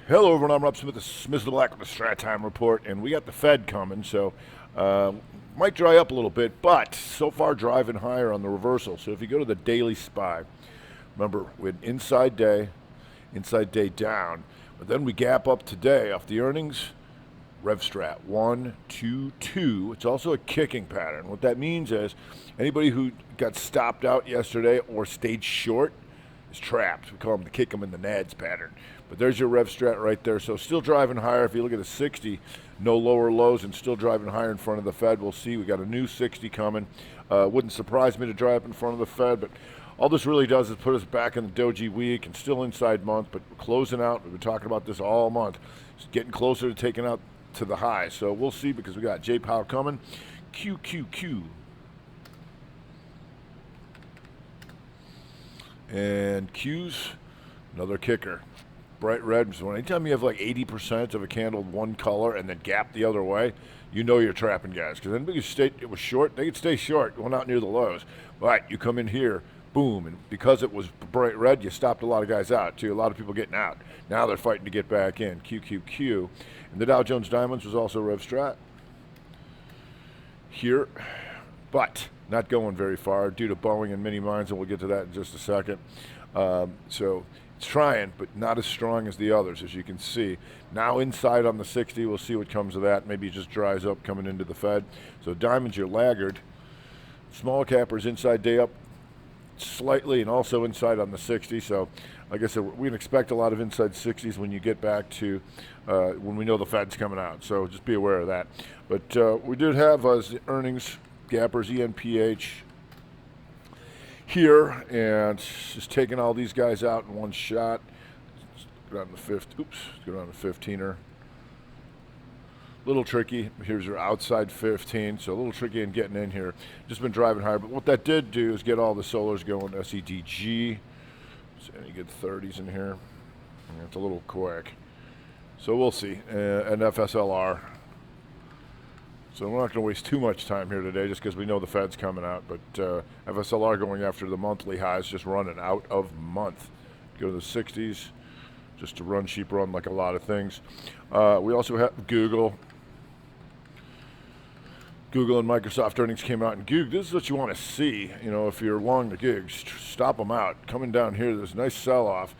Hello, everyone. I'm Rob Smith, the Smith the Black with the Strat Time Report, and we got the Fed coming, so might dry up a little bit, but so far driving higher on the reversal. So if you go to the daily SPY, remember we had inside day down, but then we gap up today off the earnings. Rev Strat 1, 2, 2. It's also a kicking pattern. What that means is anybody who got stopped out yesterday or stayed short is trapped. We call them the kick 'em in the nads pattern. But there's your Rev Strat right there. So still driving higher. If you look at a 60, no lower lows and still driving higher in front of the Fed. We'll see. We got a new 60 coming. Wouldn't surprise me to drive up in front of the Fed, but all this really does is put us back in the doji week and still inside month, but closing out. We've been talking about this all month. It's getting closer to taking out to the high. So we'll see because we got J Powell coming. QQQ. And Q's another kicker. Bright red. So anytime you have like 80% of a candle one color and then gap the other way, you know you're trapping guys. Because anybody who it was short, they could stay short, going out near the lows. But you come in here, boom, and because it was bright red, you stopped a lot of guys out too. A lot of people getting out. Now they're fighting to get back in. QQQ. And the Dow Jones Diamonds was also Rev Strat here, but not going very far due to Boeing and mini mines, and we'll get to that in just a second. So it's trying, but not as strong as the others, as you can see. Now inside on the 60, we'll see what comes of that. Maybe it just dries up coming into the Fed. So diamonds, your laggard. Small cappers inside day up slightly and also inside on the 60. So like I said, we can expect a lot of inside 60s when you get back to when we know the Fed's coming out. So just be aware of that. But we did have earnings, gappers, ENPH here, and just taking all these guys out in one shot. Let's go down to go down to 15er. Little tricky. Here's your outside 15, so a little tricky in getting in here. Just been driving higher, but what that did do is get all the solars going. SEDG. So you get 30s in here. It's a little quick. So we'll see. And FSLR. So we're not going to waste too much time here today just because we know the Fed's coming out. But FSLR going after the monthly highs, just running out of month. Go to the 60s just to run sheep run like a lot of things. We also have Google. Google and Microsoft earnings came out, and this is what you want to see. You know, if you're long the gigs, stop them out. Coming down here, there's a nice sell-off.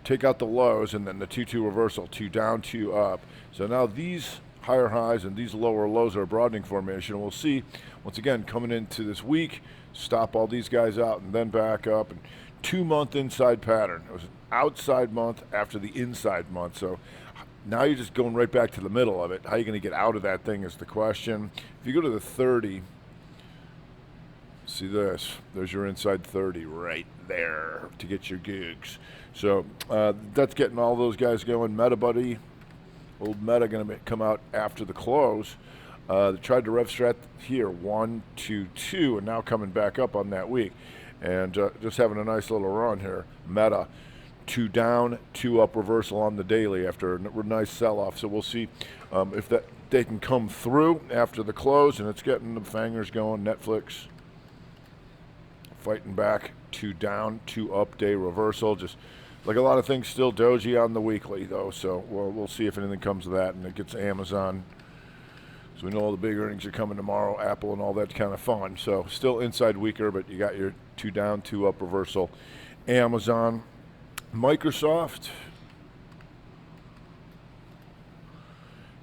Take out the lows, and then the 2-2 reversal, 2 down, 2 up. So now these higher highs and these lower lows are a broadening formation. We'll see, once again, coming into this week, stop all these guys out and then back up. And 2-month inside pattern. It was an outside month after the inside month. So now you're just going right back to the middle of it. How are you going to get out of that thing is the question. If you go to the 30, see this. There's your inside 30 right there to get your gigs. So that's getting all those guys going. Meta Buddy, old Meta, going to come out after the close. They tried to Rev Strat here, 1, 2, 2, and now coming back up on that week. And just having a nice little run here. Meta. 2 down, 2 up reversal on the daily after a nice sell-off. So we'll see if they can come through after the close, and it's getting the fangers going. Netflix fighting back, 2 down, 2 up day reversal. Just like a lot of things, still doji on the weekly though. So we'll see if anything comes of that, and it gets Amazon. So we know all the big earnings are coming tomorrow, Apple and all that kind of fun. So still inside weaker, but you got your 2 down, 2 up reversal. Amazon. Microsoft,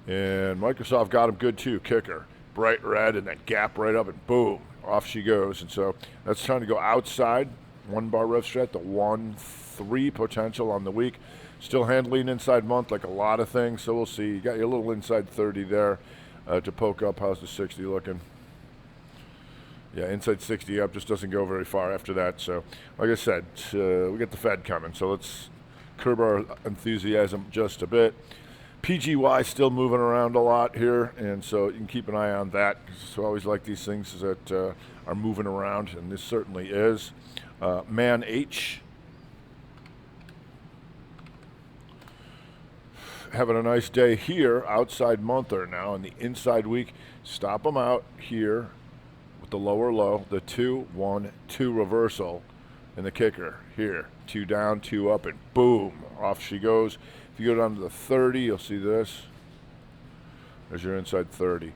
and Microsoft got him good too. Kicker, bright red, and then gap right up, and boom, off she goes. And so that's trying to go outside. 1 bar Rev Strat, the 1-3 potential on the week. Still handling inside month like a lot of things. So we'll see. You got your little inside 30 there to poke up. How's the 60 looking? Yeah, inside 60 up, just doesn't go very far after that. So, like I said, we got the Fed coming. So let's curb our enthusiasm just a bit. PGY still moving around a lot here, and so you can keep an eye on that. So I always like these things that are moving around, and this certainly is. Man H. Having a nice day here, outside monther now, and the inside week. Stop them out here. The lower low, the 2, 1, 2 reversal, and the kicker here, 2 down, 2 up, and boom, off she goes. If you go down to the 30, you'll see this. There's your inside 30.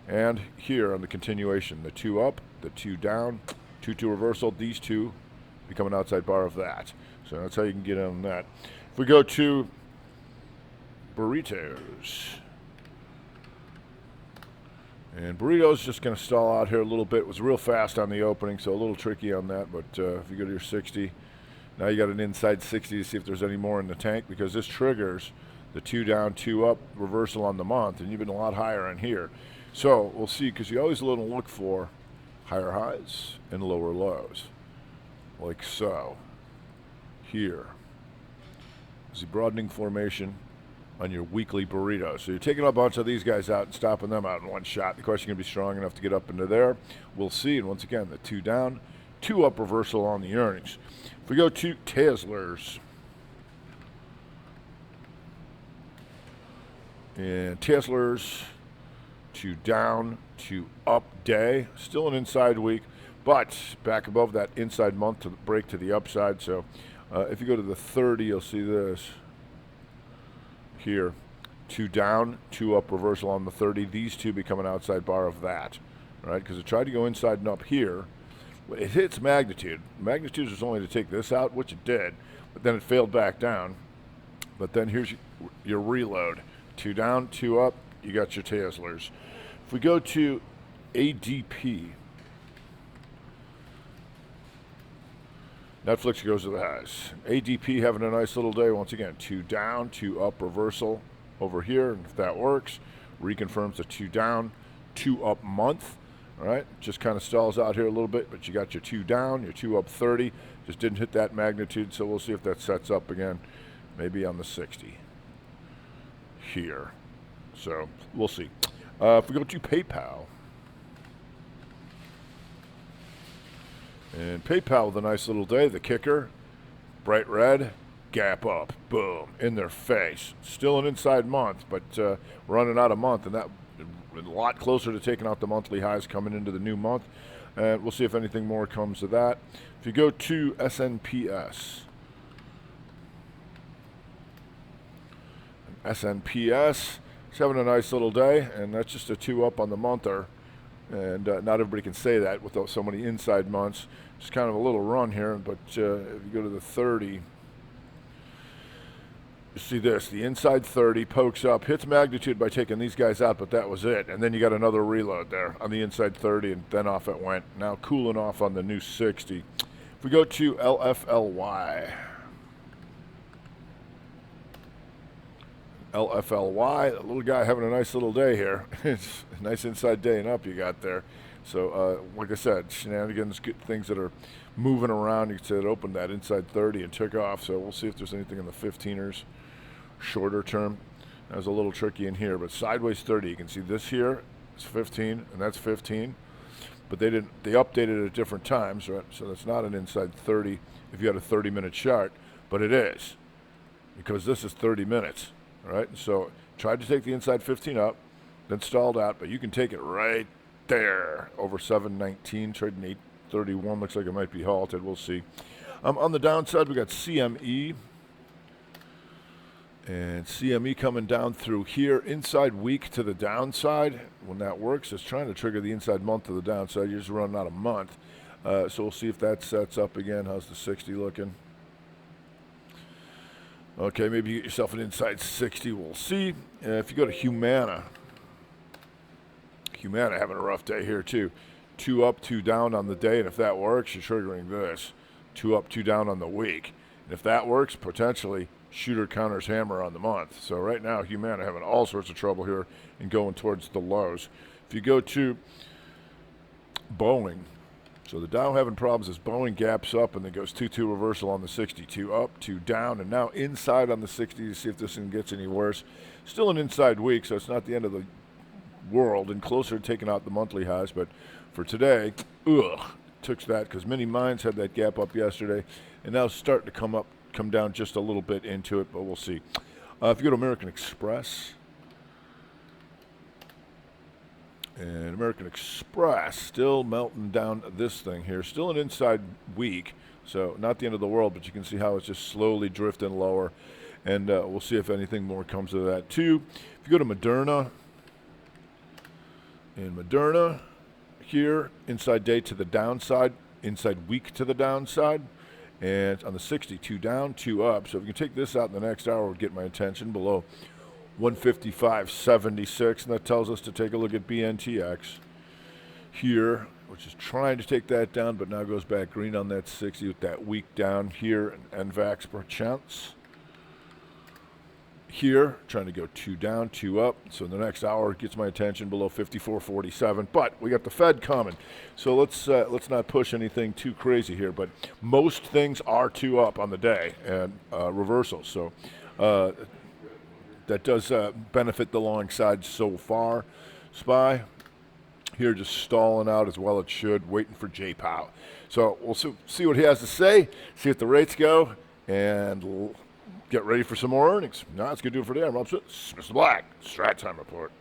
And here on the continuation, the 2 up, the 2 down, 2-2 reversal, these two become an outside bar of that. So that's how you can get on that. If we go to burritos. And burritos just going to stall out here a little bit. It was real fast on the opening, so a little tricky on that. But if you go to your 60, now you got an inside 60 to see if there's any more in the tank, because this triggers the 2 down, 2 up reversal on the month, and you've been a lot higher on here. So we'll see, because you always look for higher highs and lower lows, like so. Here is the broadening formation on your weekly burrito. So you're taking a bunch of these guys out and stopping them out in one shot. The question can be strong enough to get up into there. We'll see. And once again, the 2 down, 2 up reversal on the earnings. If we go to Tezslers. And Tezslers, 2 down, 2 up day. Still an inside week, but back above that inside month to break to the upside. So if you go to the 30, you'll see this here. 2 down, 2 up reversal on the 30. These two become an outside bar of that, right? Because it tried to go inside and up here. It hits magnitude. Magnitude was only to take this out, which it did, but then it failed back down. But then here's your reload. 2 down, 2 up, you got your Tezslers. If we go to ADP, Netflix goes to the highs. ADP having a nice little day once again. 2 down, 2 up reversal over here. And if that works, reconfirms the 2 down, 2 up month. All right, just kind of stalls out here a little bit, but you got your 2 down, your 2 up 30. Just didn't hit that magnitude, so we'll see if that sets up again, maybe on the 60 here. So we'll see. If we go to PayPal. And PayPal with a nice little day. The kicker, bright red, gap up, boom, in their face. Still an inside month, but running out of month, and that a lot closer to taking out the monthly highs coming into the new month. And we'll see if anything more comes to that. If you go to SNPS. SNPS is having a nice little day, and that's just a 2 up on the monther. And not everybody can say that without so many inside months. Just kind of a little run here, but if you go to the 30, you see this. The inside 30 pokes up, hits magnitude by taking these guys out, but that was it. And then you got another reload there on the inside 30, and then off it went. Now cooling off on the new 60. If we go to LFLY. LFLY, the little guy having a nice little day here. It's a nice inside day and up you got there. So, like I said, shenanigans, good things that are moving around. You could say it opened that inside 30 and took off. So we'll see if there's anything in the 15ers, shorter term. That was a little tricky in here, but sideways 30. You can see this here is 15, and that's 15. But they updated it at different times, right? So that's not an inside 30 if you had a 30-minute chart, but it is, because this is 30 minutes. All right, so tried to take the inside 15 up, then stalled out, but you can take it right there over 719, trading 831. Looks like it might be halted. We'll see. On the downside, we got CME. And CME coming down through here. Inside week to the downside. When that works, it's trying to trigger the inside month to the downside. You're just running out a month. So we'll see if that sets up again. How's the 60 looking? Okay, maybe you get yourself an inside 60. We'll see. If you go to Humana having a rough day here too. 2 up, 2 down on the day, and if that works, you're triggering this. 2 up, 2 down on the week. And if that works, potentially shooter counters hammer on the month. So right now, Humana having all sorts of trouble here and going towards the lows. If you go to Boeing, so the Dow having problems as Boeing gaps up and then goes 2-2 reversal on the 60. 2 up, 2 down, and now inside on the 60 to see if this thing gets any worse. Still an inside week, so it's not the end of the world and closer to taking out the monthly highs. But for today, took that because many mines had that gap up yesterday and now starting to come down just a little bit into it, but we'll see. If you go to American Express, and American Express still melting down this thing here. Still an inside week, so not the end of the world, but you can see how it's just slowly drifting lower. and we'll see if anything more comes of that too. If you go to Moderna, here, inside day to the downside, inside week to the downside, and on the 60, 2 down, 2 up. So if you can take this out in the next hour, it would get my attention below 155.76, and that tells us to take a look at BNTX here, which is trying to take that down, but now goes back green on that 60 with that weak down here, and NVAX per chance. Here, trying to go 2 down, 2 up. So in the next hour, it gets my attention below 54.47. But we got the Fed coming, so let's not push anything too crazy here. But most things are 2 up on the day and reversals. So that does benefit the long side so far. SPY here just stalling out as well it should, waiting for J-Pow. So we'll see what he has to say, see if the rates go, and get ready for some more earnings. Now, that's going to do it for today. I'm Rob Smith, Mr. Black, Strat Time Report.